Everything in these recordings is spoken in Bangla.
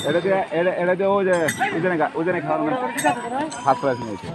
এটা দিয়ে ওই যে ওজনে খাওয়ানো ফার্স্ট প্রাইজ নিয়েছে।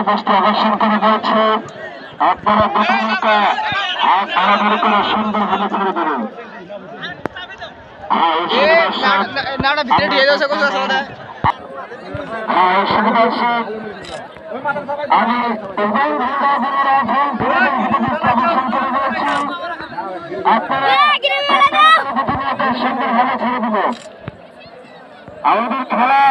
দৃষ্টি আকর্ষণ করে দিয়েছে। আপনারা দুটো নৌকা হাত ধরাধরি করে সুন্দর ভাবে ছেড়ে দেবেন। আমি সুন্দর ভাবে ছেড়ে দেব। আমাদের খেলা